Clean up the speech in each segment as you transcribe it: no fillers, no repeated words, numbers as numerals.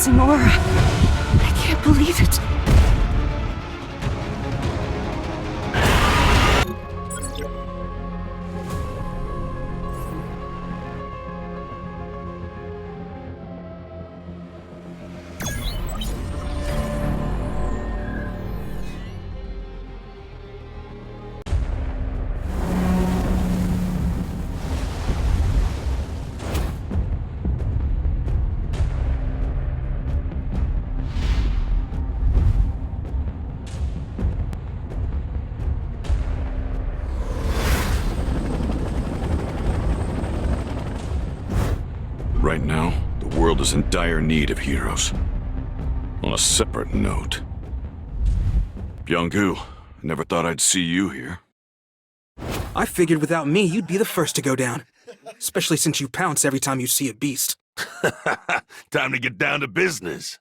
mesmerizing aura. I can't believe it. Right now, the world is in dire need of heroes. On a separate note, Byung-gu, I never thought I'd see you here. I figured without me, you'd be the first to go down. Especially since you pounce every time you see a beast. Time to get down to business.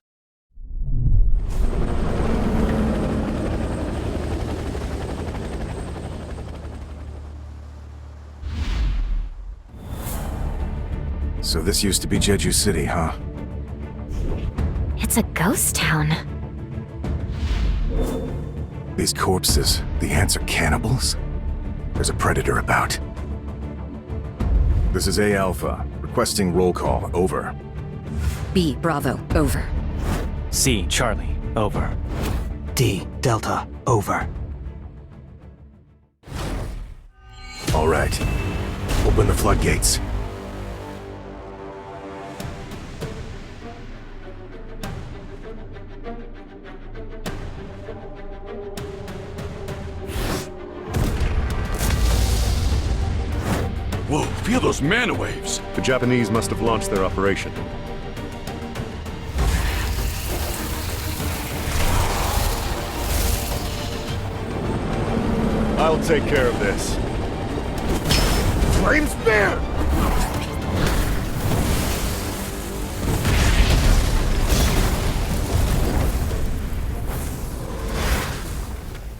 So this used to be Jeju City, huh? It's a ghost town. These corpses, the ants are cannibals? There's a predator about. This is A Alpha, requesting roll call, over. B, Bravo, over. C, Charlie, over. D, Delta, over. All right. Open the floodgates. Whoa, feel those mana waves! The Japanese must have launched their operation. I'll take care of this. Flame Spear!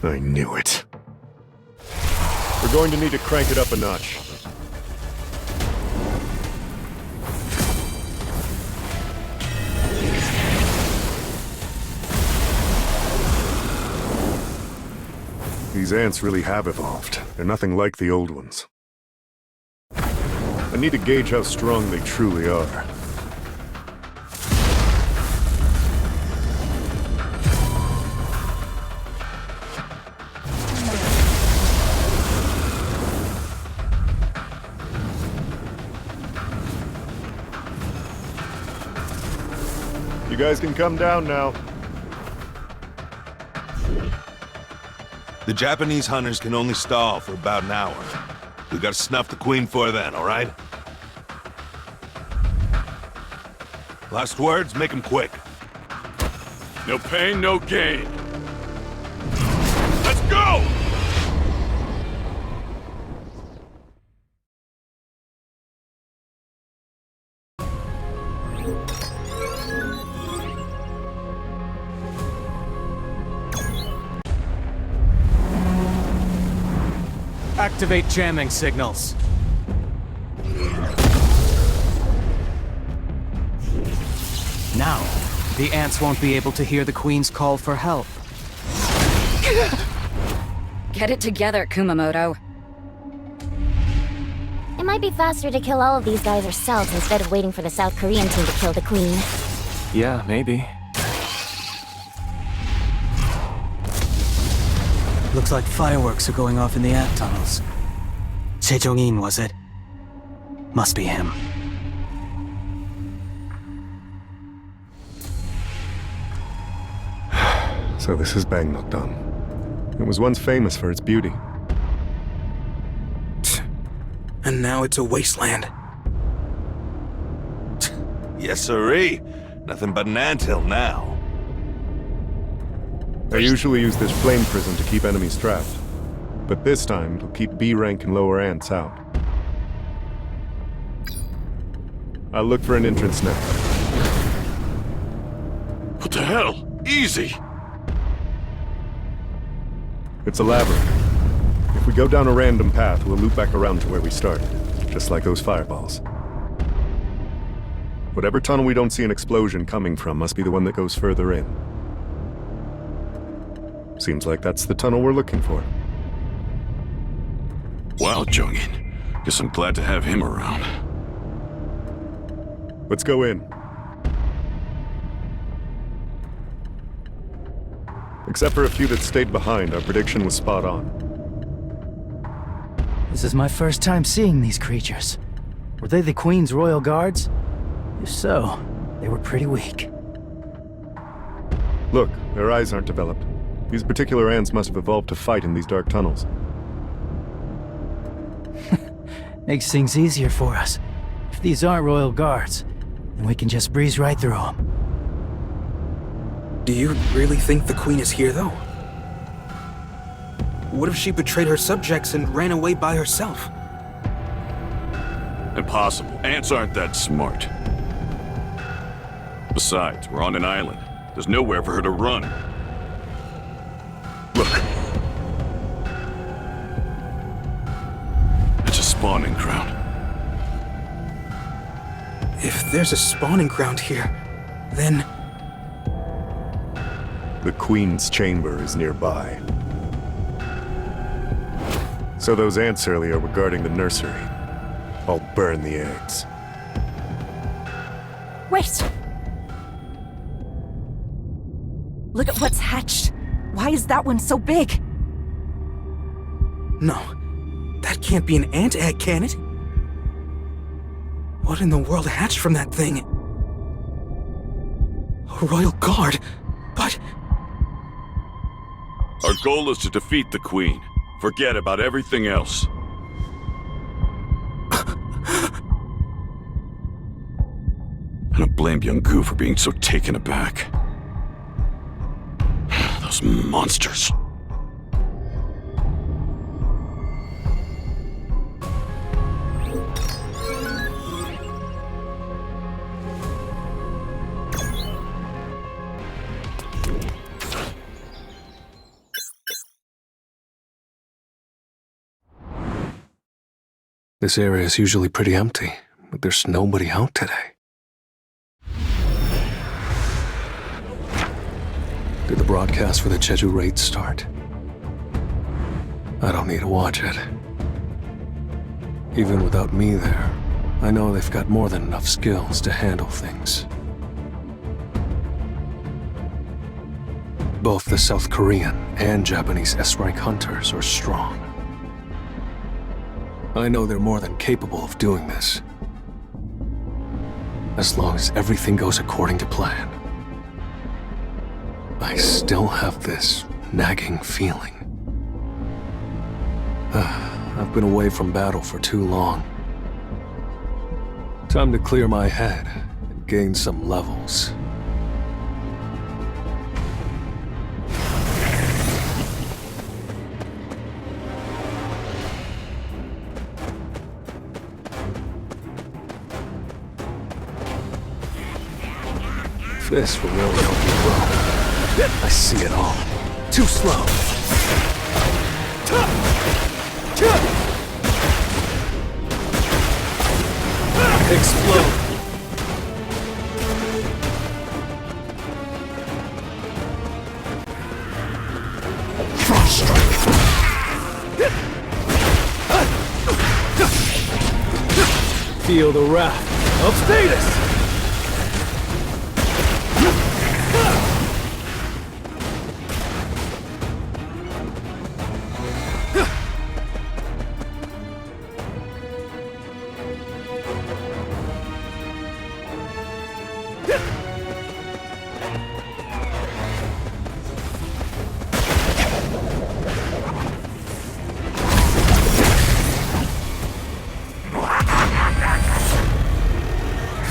I knew it. We're going to need to crank it up a notch. These ants really have evolved. They're nothing like the old ones. I need to gauge how strong they truly are. You guys can come down now. The Japanese hunters can only stall for about an hour. We gotta snuff the Queen for then, alright? Last words, make them quick. No pain, no gain. Let's go! Activate jamming signals. Now, the ants won't be able to hear the Queen's call for help. Get it together, Kumamoto. It might be faster to kill all of these guys ourselves instead of waiting for the South Korean team to kill the Queen. Yeah, maybe. Looks like fireworks are going off in the ant tunnels. Sejong-in, was it? Must be him. So this is Bangnokdam. It was once famous for its beauty. And now it's a wasteland. Yes, sirree. Nothing but an anthill now. I usually use this flame prison to keep enemies trapped. But this time, it'll keep B-rank and lower ants out. I'll look for an entrance now. What the hell? Easy! It's a labyrinth. If we go down a random path, we'll loop back around to where we started. Just like those fireballs. Whatever tunnel we don't see an explosion coming from must be the one that goes further in. Seems like that's the tunnel we're looking for. Wow, Jungin. Guess I'm glad to have him around. Let's go in. Except for a few that stayed behind, our prediction was spot on. This is my first time seeing these creatures. Were they the Queen's royal guards? If so, they were pretty weak. Look, their eyes aren't developed. These particular ants must have evolved to fight in these dark tunnels. Makes things easier for us. If these aren't royal guards, then we can just breeze right through them. Do you really think the Queen is here, though? What if she betrayed her subjects and ran away by herself? Impossible. Ants aren't that smart. Besides, we're on an island. There's nowhere for her to run. Look. It's a spawning ground. If there's a spawning ground here, then... The Queen's chamber is nearby. So those ants earlier were guarding the nursery. I'll burn the eggs. Wait! Look at what's hatched. Why is that one so big? No. That can't be an ant egg, can it? What in the world hatched from that thing? A royal guard? But... Our goal is to defeat the Queen. Forget about everything else. I don't blame Young-gu for being so taken aback. Those monsters. This area is usually pretty empty, but there's nobody out today. Did the broadcast for the Jeju raid start? I don't need to watch it. Even without me there, I know they've got more than enough skills to handle things. Both the South Korean and Japanese S-rank hunters are strong. I know they're more than capable of doing this. As long as everything goes according to plan. I still have this nagging feeling. I've been away from battle for too long. Time to clear my head and gain some levels. This will really help you grow. I see it all. Too slow. Explode. Frost strike. Feel the wrath of Status.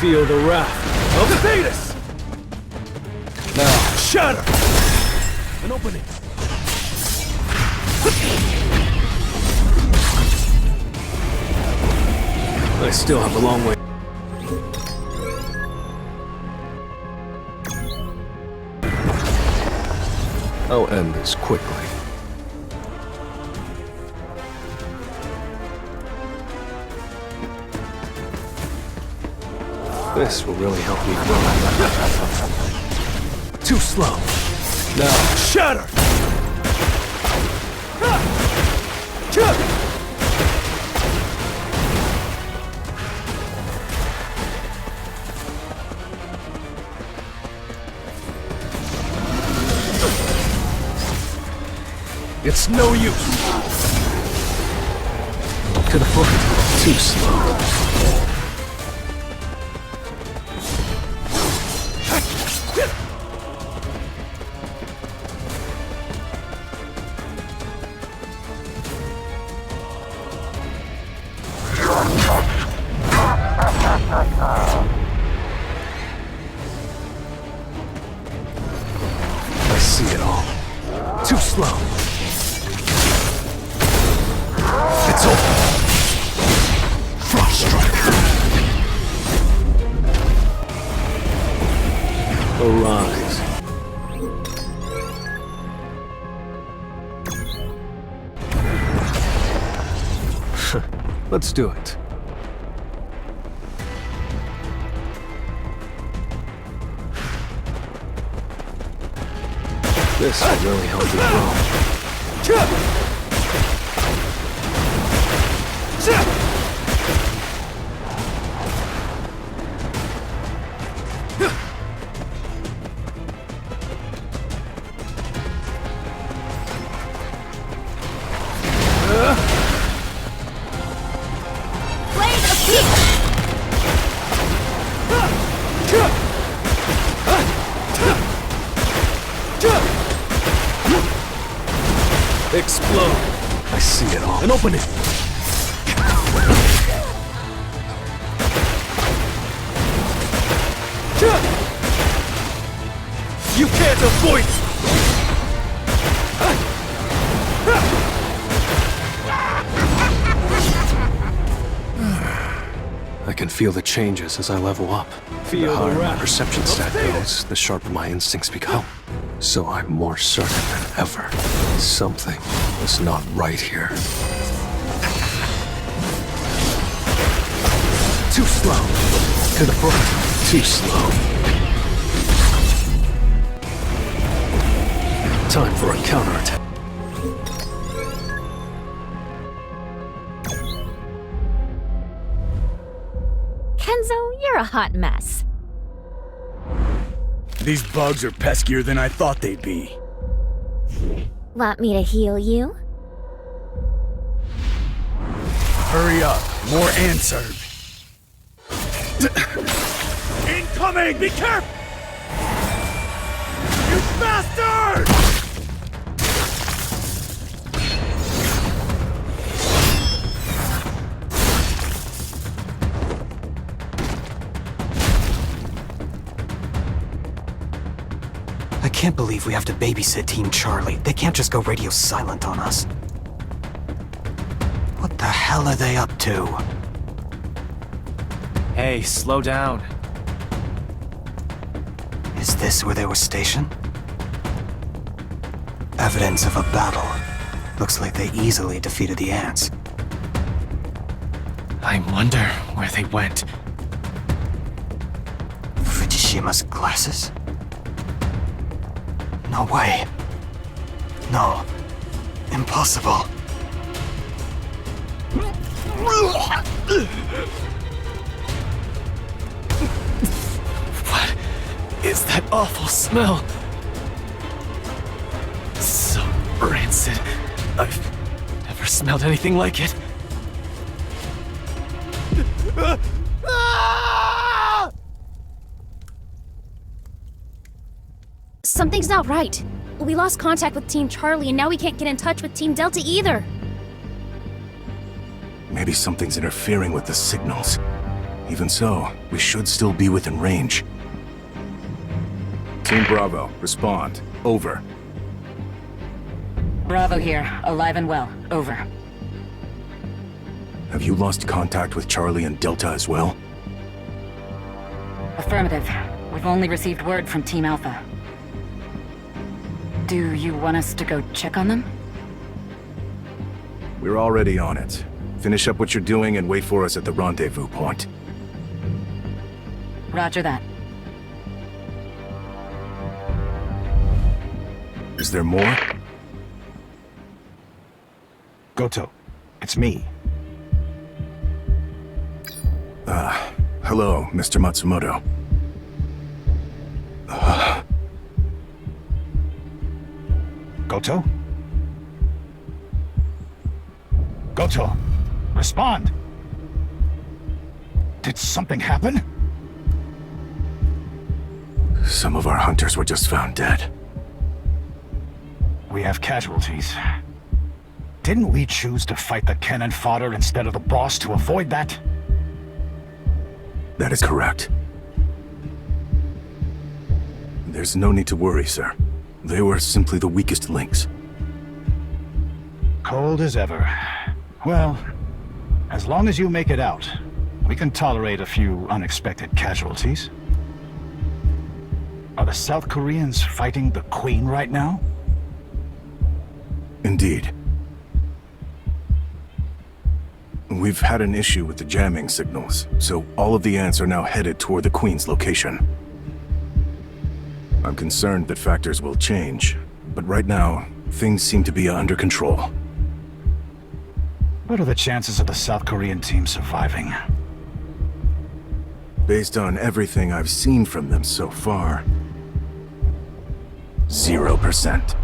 Feel the wrath of Status! Now, shatter! And open it! I still have a long way. I'll end this quickly. This will really help me grow. Too slow. Now, shatter! It's no use. To the foot. Too slow. I see it all. Too slow. It's over. Frost strike. Arise. Let's do it. This will really help you grow. Blade of Peace! Explode. I see it all. And open it. You can't avoid it. I can feel the changes as I level up. The higher my perception stat goes, the sharper my instincts become. So I'm more certain than ever. Something is not right here. Too slow. To the front. Too slow. Time for a counterattack. Kenzo, you're a hot mess. These bugs are peskier than I thought they'd be. Want me to heal you? Hurry up, more answered. Incoming! Be careful! You bastard! I can't believe we have to babysit Team Charlie. They can't just go radio silent on us. What the hell are they up to? Hey, slow down. Is this where they were stationed? Evidence of a battle. Looks like they easily defeated the ants. I wonder where they went. Fujishima's glasses? No way. No. Impossible. What is that awful smell? So rancid. I've never smelled anything like it. Something's not right. We lost contact with Team Charlie, and now we can't get in touch with Team Delta either. Maybe something's interfering with the signals. Even so, we should still be within range. Team Bravo, respond. Over. Bravo here, alive and well. Over. Have you lost contact with Charlie and Delta as well? Affirmative. We've only received word from Team Alpha. Do you want us to go check on them? We're already on it. Finish up what you're doing and wait for us at the rendezvous point. Roger that. Is there more? Goto, it's me. Hello, Mr. Matsumoto. Goto? Goto, respond! Did something happen? Some of our hunters were just found dead. We have casualties. Didn't we choose to fight the cannon fodder instead of the boss to avoid that? That is correct. There's no need to worry, sir. They were simply the weakest links. Cold as ever. Well, as long as you make it out, we can tolerate a few unexpected casualties. Are the South Koreans fighting the Queen right now? Indeed. We've had an issue with the jamming signals, so all of the ants are now headed toward the Queen's location. I'm concerned that factors will change, but right now, things seem to be under control. What are the chances of the South Korean team surviving? Based on everything I've seen from them so far, 0%.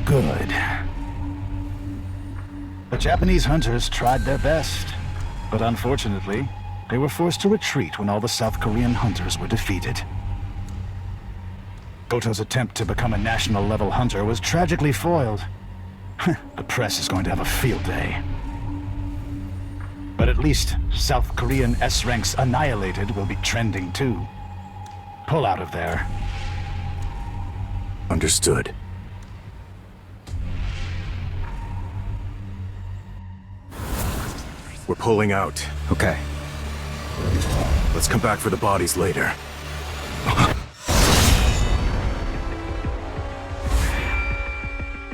Good. The Japanese hunters tried their best, but unfortunately, they were forced to retreat when all the South Korean hunters were defeated. Goto's attempt to become a national-level hunter was tragically foiled. The press is going to have a field day. But at least South Korean S-ranks annihilated will be trending too. Pull out of there. Understood. We're pulling out. Okay. Let's come back for the bodies later.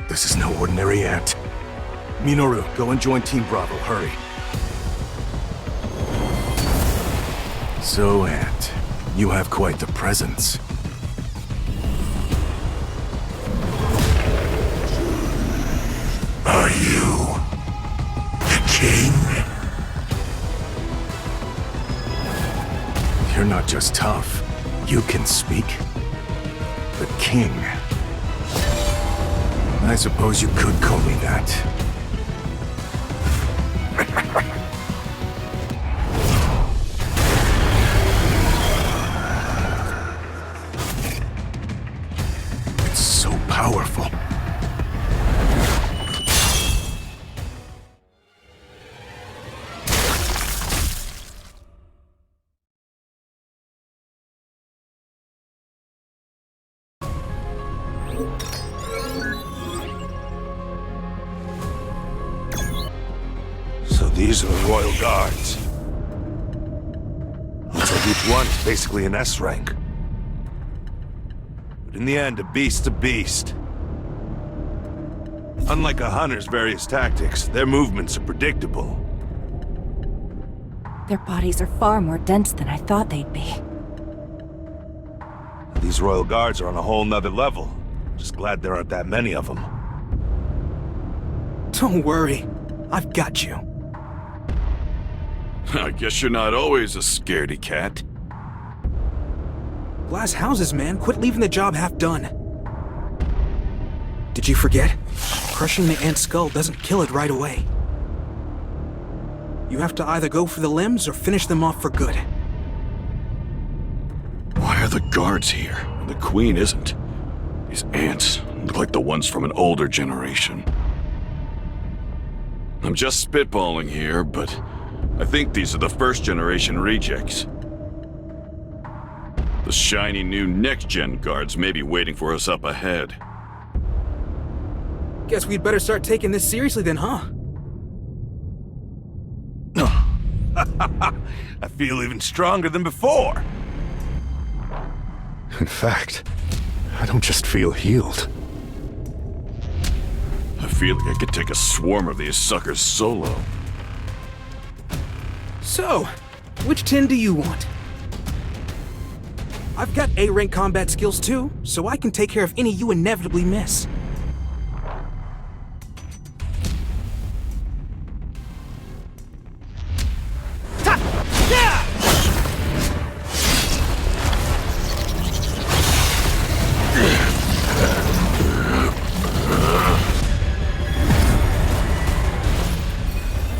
This is no ordinary ant. Minoru, go and join Team Bravo, hurry. So, Ant, you have quite the presence. Are you the king? You're not just tough. You can speak. The king. I suppose you could call me that. It's so powerful. So these are the Royal Guards. Looks like each one is basically an S rank. But in the end, a beast's a beast. Unlike a hunter's various tactics, their movements are predictable. Their bodies are far more dense than I thought they'd be. These Royal Guards are on a whole nother level. Just glad there aren't that many of them. Don't worry. I've got you. I guess you're not always a scaredy cat. Glass houses, man. Quit leaving the job half done. Did you forget? Crushing the ant skull doesn't kill it right away. You have to either go for the limbs or finish them off for good. Why are the guards here and the Queen isn't? These ants look like the ones from an older generation. I'm just spitballing here, but I think these are the first-generation rejects. The shiny new next-gen guards may be waiting for us up ahead. Guess we'd better start taking this seriously then, huh? I feel even stronger than before. In fact, I don't just feel healed. I feel like I could take a swarm of these suckers solo. So, which 10 do you want? I've got A-rank combat skills too, so I can take care of any you inevitably miss.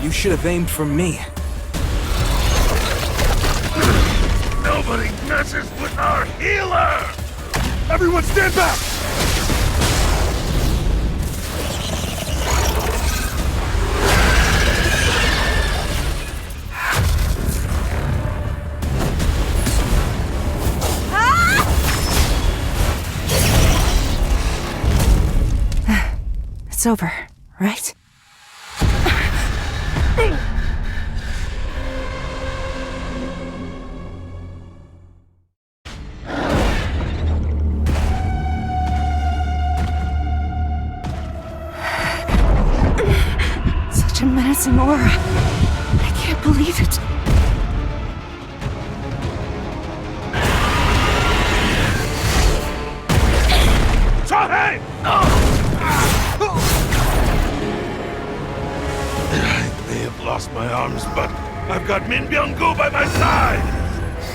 You should have aimed for me. Nobody messes with our healer! Everyone stand back! It's over, right? Such a menacing aura. I can't believe it. Hey! I may have lost my arms, but I've got Min Byung-gu by my side!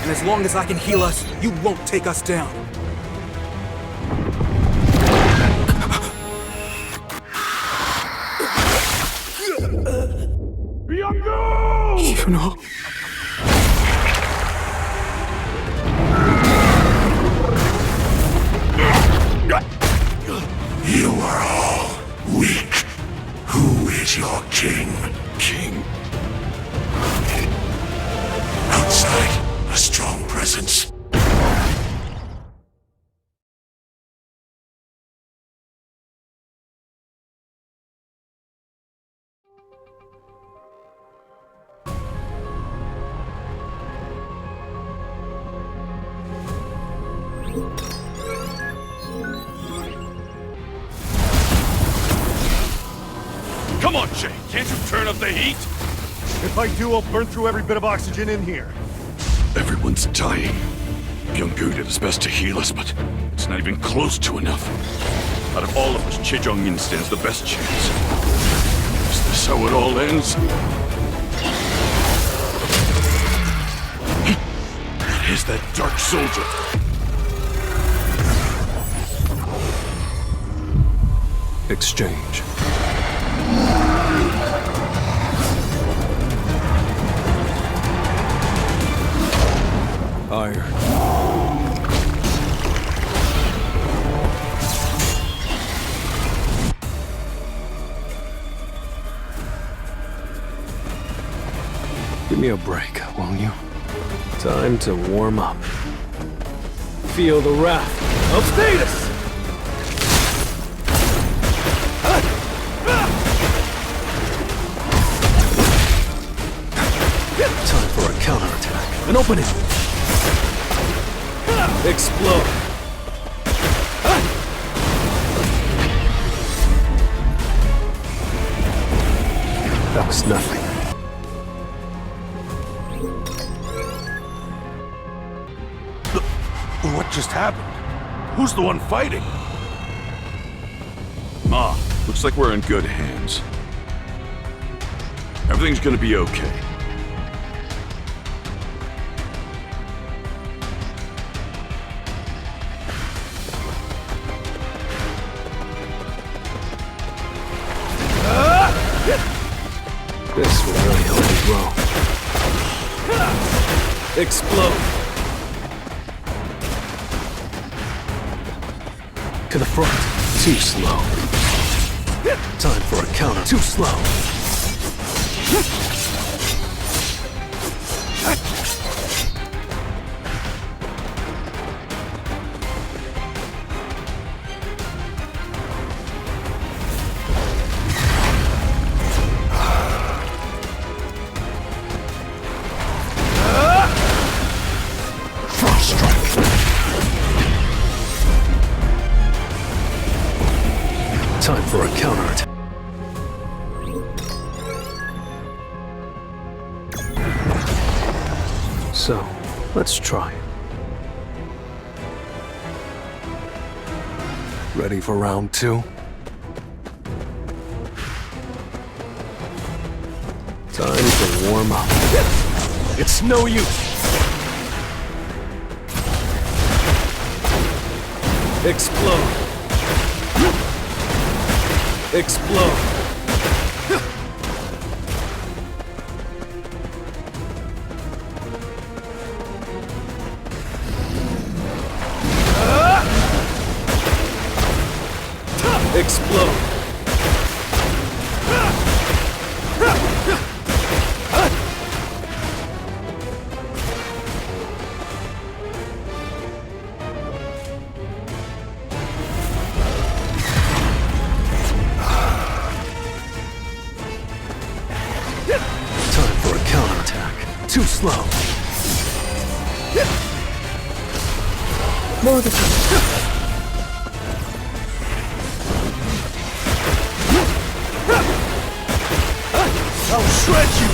And as long as I can heal us, you won't take us down. Byung-gu! You know... You are all weak. Who is your king? King? Outside, a strong presence. Come on, Jay. Can't you turn up the heat? If I do, I'll burn through every bit of oxygen in here. Everyone's dying. Byung-gu did his best to heal us, but it's not even close to enough. Out of all of us, Chejong-in stands the best chance. Is this how it all ends? It is that dark soldier. Exchange. Iron. Give me a break, won't you? Time to warm up. Feel the wrath of Thetis! Time for a counterattack. An opening! Explode! That was nothing. What just happened? Who's the one fighting? Ma, looks like we're in good hands. Everything's gonna be okay. This will really help me grow. Explode! To the front. Too slow. Time for a counter. Too slow. Time for a counterattack. So, let's try it. Ready for round 2? Time to warm up. It's no use. Explode. Explode. Explode. Time for a counterattack. Too slow. More than I'll shred you!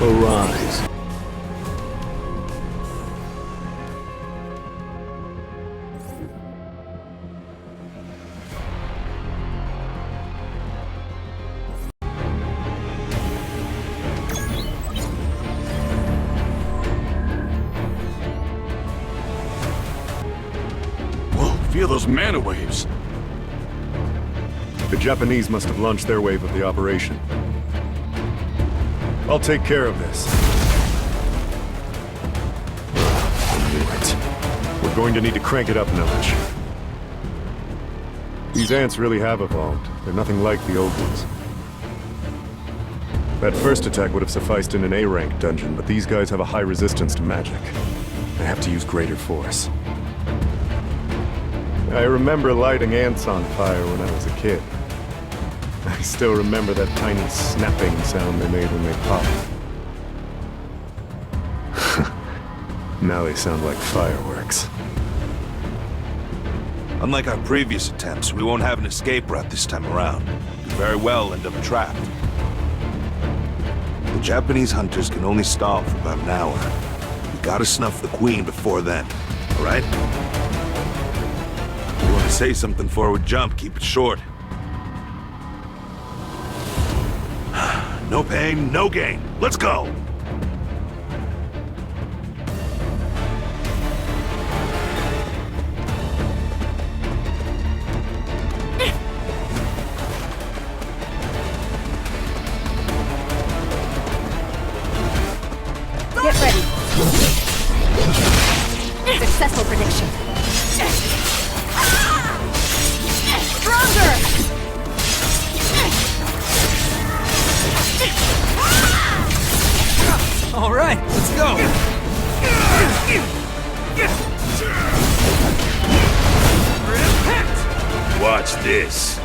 Arise. Feel those mana waves. The Japanese must have launched their wave of the operation. I'll take care of this. I knew it. We're going to need to crank it up a notch. These ants really have evolved. They're nothing like the old ones. That first attack would have sufficed in an A-rank dungeon, but these guys have a high resistance to magic. I have to use greater force. I remember lighting ants on fire when I was a kid. I still remember that tiny snapping sound they made when they popped. Now they sound like fireworks. Unlike our previous attempts, we won't have an escape route this time around. We could very well end up trapped. The Japanese hunters can only stall for about an hour. We gotta snuff the Queen before then, alright? If you want to say something before we jump, keep it short. No pain, no gain. Let's go! Get ready. Successful prediction. Stronger! All right, let's go. Watch this.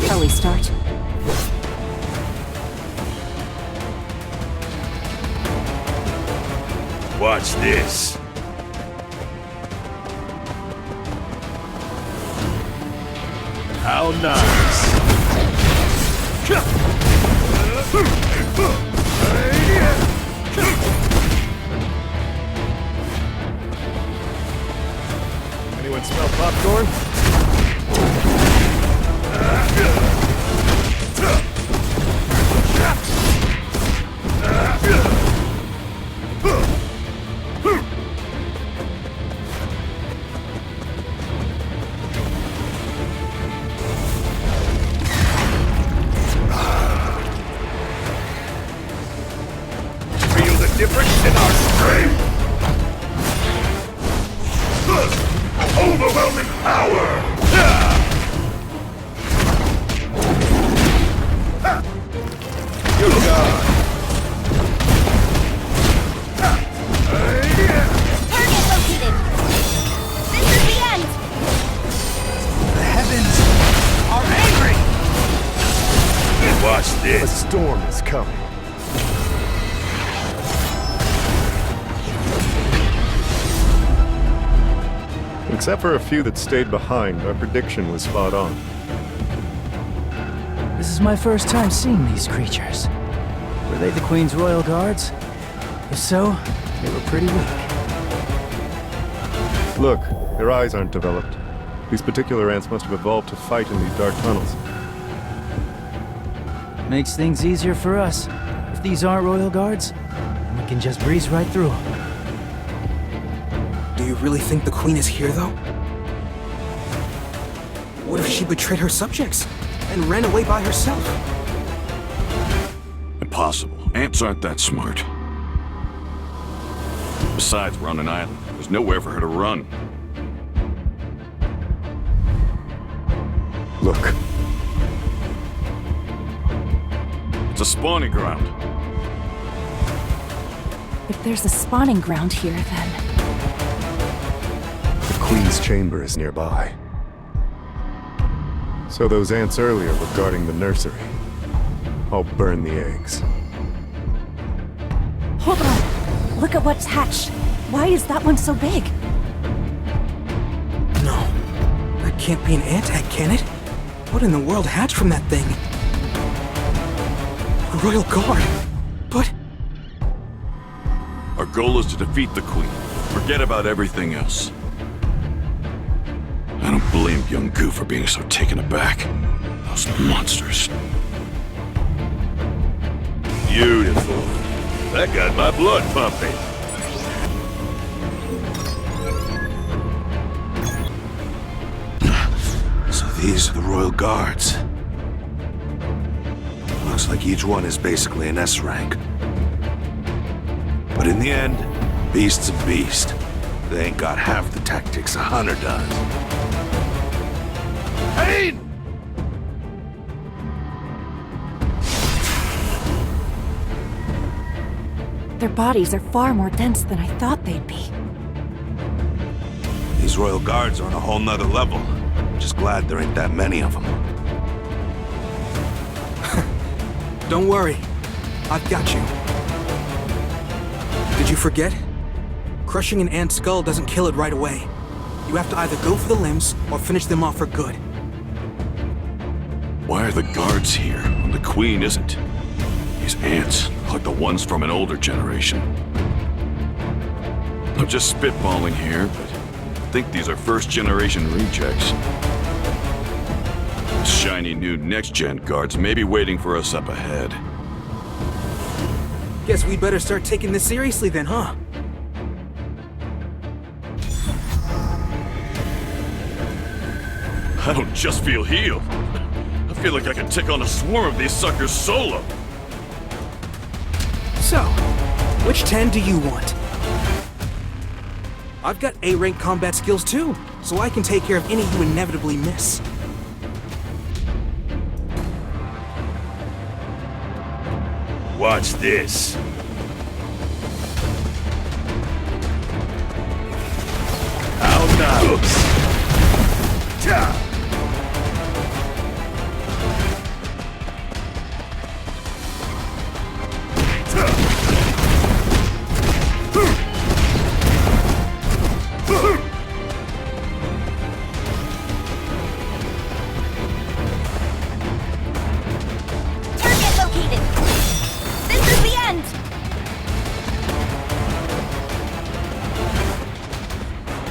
Shall we start? Watch this. How nice. Anyone smell popcorn? Feel the difference in our strength? Overwhelming power! You got Target located! This is the end! The heavens are angry! Watch this. A storm is coming. Except for a few that stayed behind, our prediction was spot on. This is my first time seeing these creatures. Were they the Queen's Royal Guards? If so, they were pretty weak. Look, their eyes aren't developed. These particular ants must have evolved to fight in these dark tunnels. Makes things easier for us. If these aren't Royal Guards, then we can just breeze right through them. Do you really think the Queen is here, though? What if she betrayed her subjects and ran away by herself? Impossible. Ants aren't that smart. Besides, we're on an island. There's nowhere for her to run. Look. It's a spawning ground. If there's a spawning ground here, then... The Queen's chamber is nearby. So those ants earlier were guarding the nursery. I'll burn the eggs. Hold on! Look at what's hatched. Why is that one so big? No. That can't be an ant egg, can it? What in the world hatched from that thing? A Royal Guard? But... Our goal is to defeat the Queen. Forget about everything else. I don't blame young Gu for being so taken aback. Those monsters. Beautiful. That got my blood pumping. So these are the Royal Guards. Looks like each one is basically an S rank. But in the end, beast's a beast. They ain't got half the tactics a hunter does. Hey! Their bodies are far more dense than I thought they'd be. These Royal Guards are on a whole nother level. Just glad there ain't that many of them. Don't worry. I've got you. Did you forget? Crushing an ant skull doesn't kill it right away. You have to either go for the limbs or finish them off for good. Why are the guards here when the Queen isn't? These ants, like the ones from an older generation. I'm just spitballing here, but I think these are first-generation rejects. The shiny new next-gen guards may be waiting for us up ahead. Guess we'd better start taking this seriously then, huh? I don't just feel healed. I feel like I can take on a swarm of these suckers solo. So, which 10 do you want? I've got A-rank combat skills too, so I can take care of any you inevitably miss. Watch this. How nice.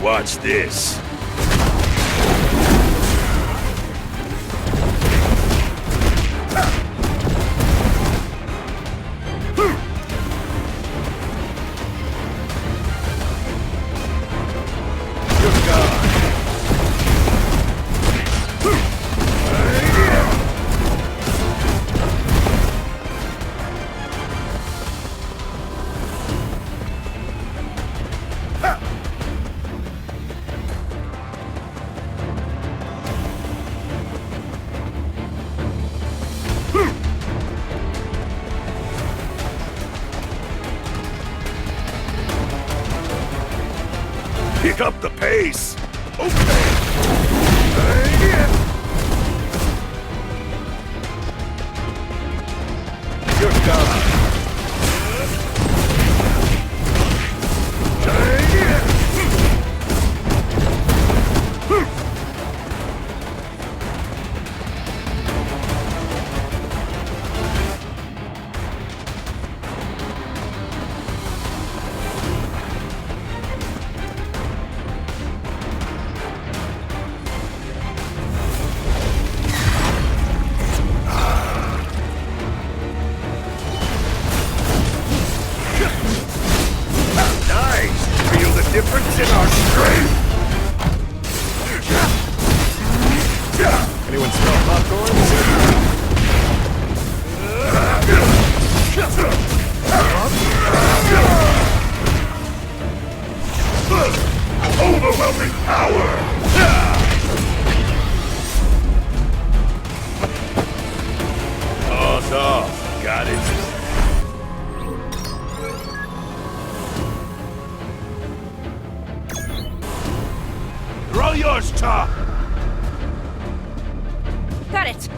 Watch this. Pick up the pace! Okay! You're gone! Difference in our strength! Anyone smell popcorn? Overwhelming power! Paws off. Got it. They're all yours, Ta! Got it.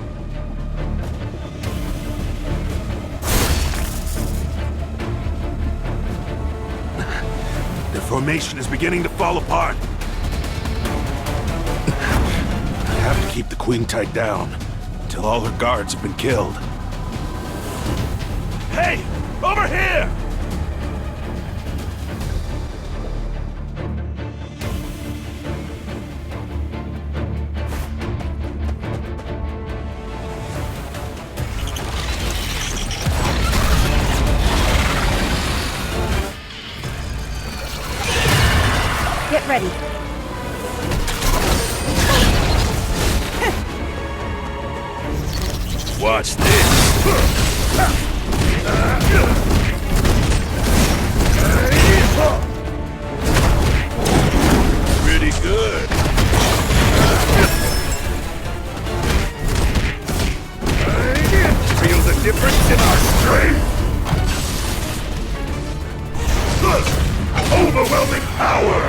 Their formation is beginning to fall apart. I have to keep the Queen tied down until all her guards have been killed. Hey! Over here! Get ready. Watch this! Pretty good. Feel the difference in our strength? Overwhelming power!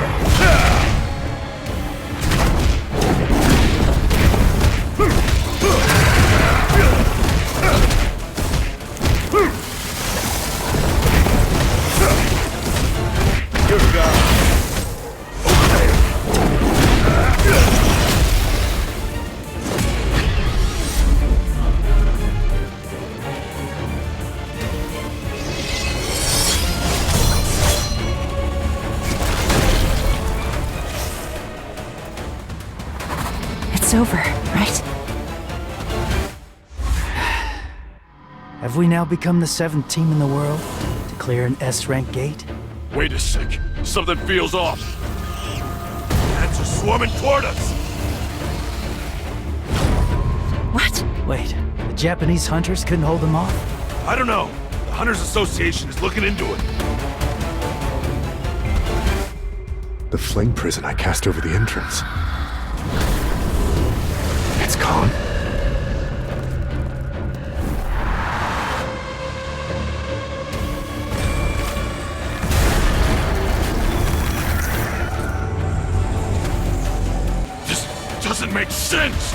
You're gone. It's over, right? Have we now become the 7th team in the world to clear an S-rank gate? Wait a sec. Something feels off. Ants are swarming toward us. What? Wait, the Japanese hunters couldn't hold them off? I don't know. The Hunters Association is looking into it. The flame prison I cast over the entrance. It's gone. This doesn't make sense!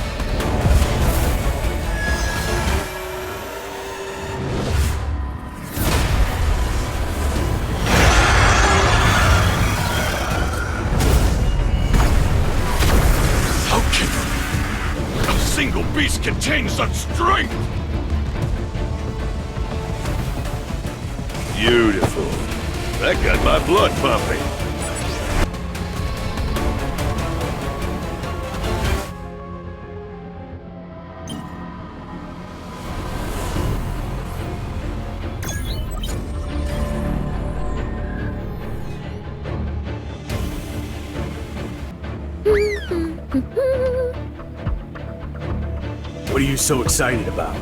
Single beast contains such strength! Beautiful. That got my blood pumping. What are you so excited about?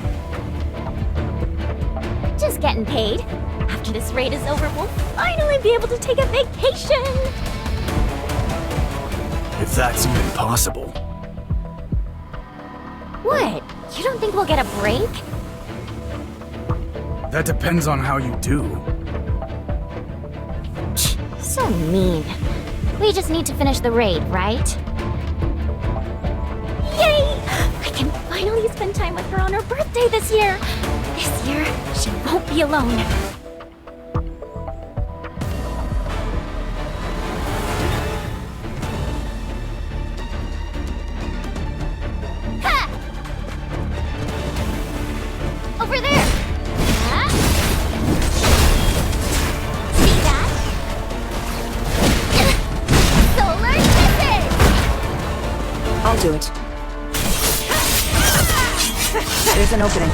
Just getting paid. After this raid is over, we'll finally be able to take a vacation! If that's even possible. What? You don't think we'll get a break? That depends on how you do. So mean. We just need to finish the raid, right? Yay! I can finally spend time with her on her birthday this year! This year, she won't be alone. Ha! Over there! Ha! See that? Solar kisses! I'll do it. There's an opening.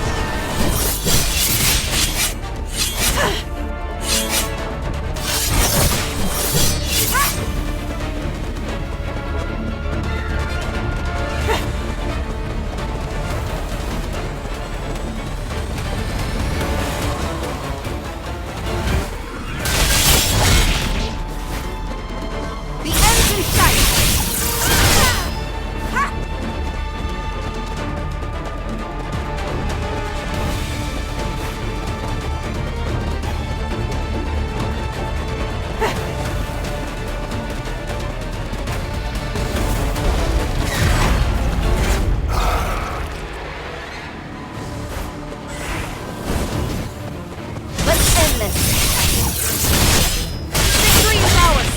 The end's in sight! Let's end this. Victory is ours!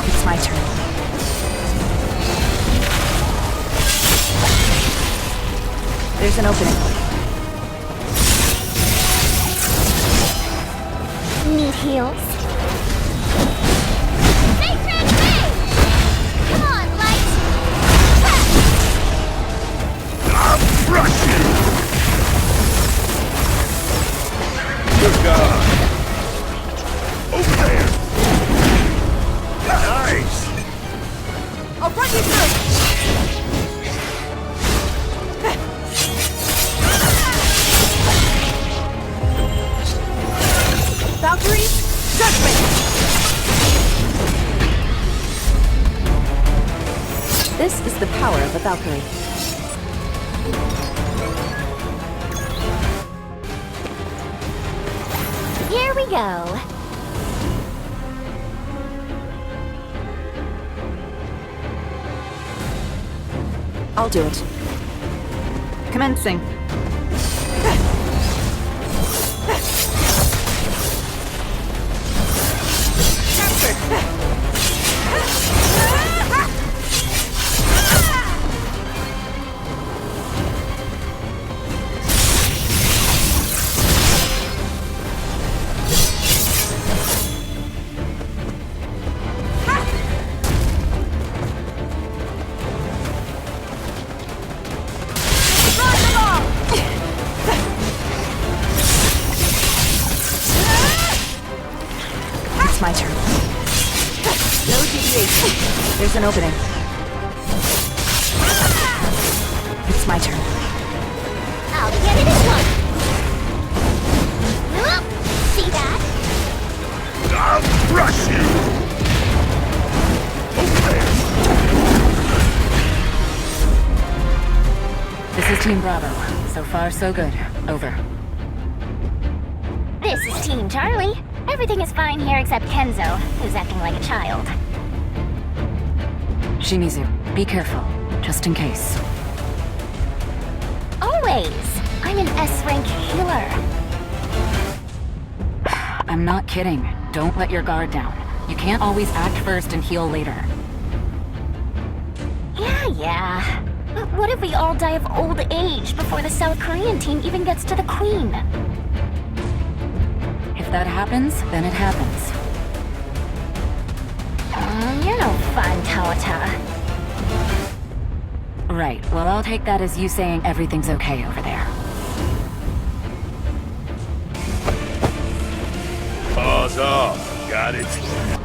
It's my turn. There's an opening. Need heals? Sacred Ring! Come on, Light! I'll crush you! Good God! Over there! Nice! I'll run you through! Valkyrie, judgment! This is the power of the Valkyrie. Here we go. I'll do it. Commencing. It's my turn. No deviation. There's an opening. It's my turn. I'll be getting this one. Whoop! See that? I'll crush you! Over there! This is Team Bravo. So far, so good. Over. This is Team Charlie. Everything is fine here except Kenzo, who's acting like a child. Shimizu, be careful. Just in case. Always. I'm an S-rank healer. I'm not kidding. Don't let your guard down. You can't always act first and heal later. Yeah. But what if we all die of old age before the South Korean team even gets to the Queen? If that happens, then it happens. You're no fun, Tawata. Right. Well, I'll take that as you saying everything's okay over there. paws off. Got it?